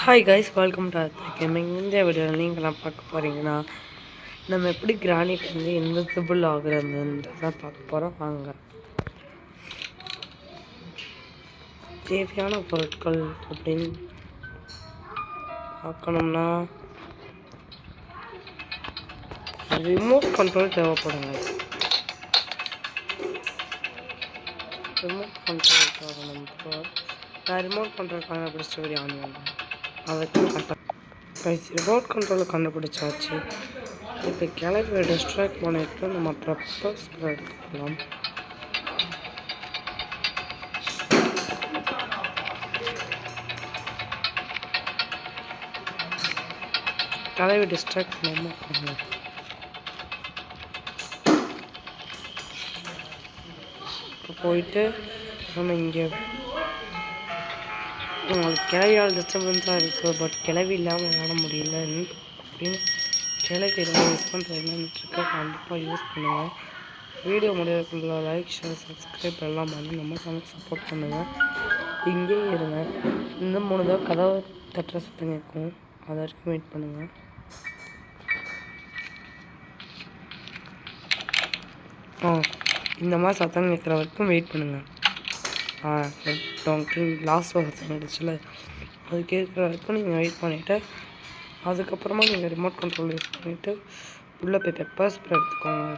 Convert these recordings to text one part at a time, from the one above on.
Hi guys, welcome to ஆத்மா gaming. இந்த வீடியோவில் நீங்கள் நான் பார்க்க போகிறீங்கன்னா நம்ம எப்படி கிரானைட் வந்து இன்விசிபிள் ஆகுறதுன்றதான் பார்க்க போகிறோம். வாங்க. தேவையான பொருட்கள் அப்படின்னு பார்க்கணும்னா ரிமோட் கண்ட்ரோல் தேவைப்படுங்க. ரிமோட் கண்ட்ரோல் ஆகணும். நான் ரிமோட் கண்ட்ரோல் கண்டுபிடிச்ச வீடியோ ஆன் பண்ணுறேன். அதுக்கு ரிமோட் கண்ட்ரோல் கண்டுபிடிச்சாச்சு. இப்போ கிளம்பி டிஸ்ட்ராக்ட் பண்ணிட்டு நம்ம பெப்பர் ஸ்ப்ரே எடுத்துக்கலாம். கிளம்பி டிஸ்ட்ராக்ட் பண்ணாமல் இப்போ போயிட்டு நம்ம இங்கே உங்களுக்கு கிளவியால் டிஸ்டர்பன்ஸாக இருக்குது, பட் கிளவி இல்லாமல் விளாட முடியல அப்படின்னு கிளவி எல்லாம் யூஸ் பண்ணுறதுன்னு ட்ரிக்கை கண்டிப்பாக யூஸ் பண்ணுவேன். வீடியோ முடியறதுக்குள்ள லைக், ஷேர், சப்ஸ்கிரைப் எல்லாம் பண்ணி நம்ம சேனலுக்கு சப்போர்ட் பண்ணுவேன். இங்கேயே இருங்க. இந்த 3 தடவை கதவை தட்டுற சத்தம் கேட்கும், அது வரைக்கும் வெயிட் பண்ணுங்கள். இந்த மாதிரி சத்தம் கேட்குற வரைக்கும் வெயிட் பண்ணுங்கள். லாஸ்ட் ஒரு சத்தம் ஆகிடுச்சுல, அது கேட்குற வரைக்கும் நீங்கள் வெயிட் பண்ணிவிட்டு அதுக்கப்புறமா நீங்கள் ரிமோட் கண்ட்ரோல் யூஸ் பண்ணிவிட்டு உள்ளே போய் பெப்பர் ஸ்ப்ரே எடுத்துக்கோங்க.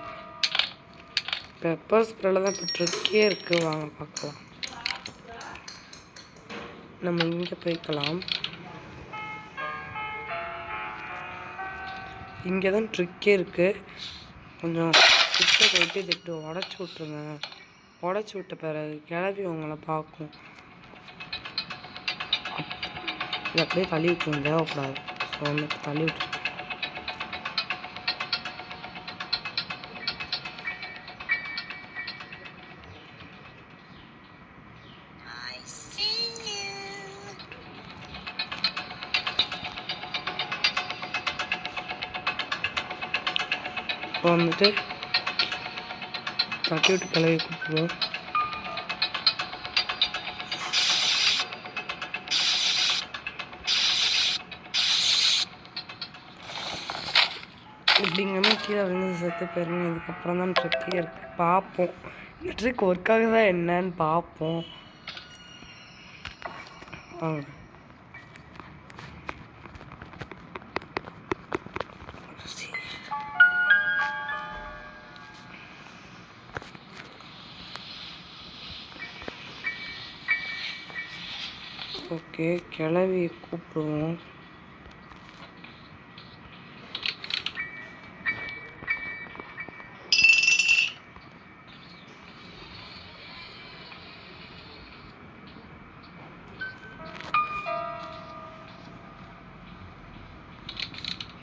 பெப்பர் ஸ்ப்ரேல தான் இப்போ ட்ரிக்கே இருக்குது, வாங்க பார்க்கலாம். நம்ம இங்கே போய்க்கலாம். இங்கே தான் ட்ரிக்கே இருக்குது. கொஞ்சம் கிட்ட போயிட்டு இதை இப்படி உடச்சி விட்ருங்க. உடச்சி விட்ட பிறகு கிளவி உங்களை பார்க்கும். இது அப்படியே தள்ளி விட்டுருங்க, தேவைப்படாது. ஸோ வந்து தள்ளி விட்டுருங்க. இப்போ வந்துட்டு தட்டி விட்டு கிளவி கூப்பிடுவோம். இப்படிங்கன்னா கீழே விழுந்து செத்து போயிருங்க. இதுக்கப்புறம் தான் ட்ரிக்கே இருக்குது, பார்ப்போம். இந்த ட்ரிக் ஒர்க் ஆகுதா என்னன்னு பார்ப்போம். வாங்க. ஓகே, கிளவி கூப்பிடுவோம்.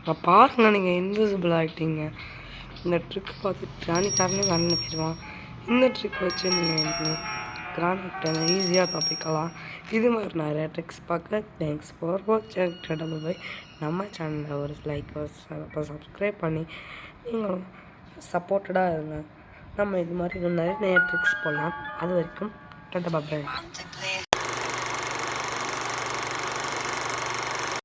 இப்போ பாருங்க, நீங்கள் இன்விசிபிள் ஆகிட்டீங்க. இந்த ட்ரிக் பார்த்து கிரானிக்காரனே வரணும்னு போயிடுவான். இந்த ட்ரிக் வச்சு நீங்கள் கிரானிக்கிட்ட ஈஸியாக தப்பிக்கலாம். இது மாதிரி நிறைய ட்ரிக்ஸ் பார்க்க தேங்க்ஸ் ஃபார் வாட்சிங். பை நம்ம சேனலில் ஒரு லைக் சப்ஸ்கிரைப் பண்ணி நீங்களும் சப்போர்ட்டடாக இருங்க. நம்ம இது மாதிரி நிறைய ட்ரிக்ஸ் போடலாம். அது வரைக்கும் டாடா பை.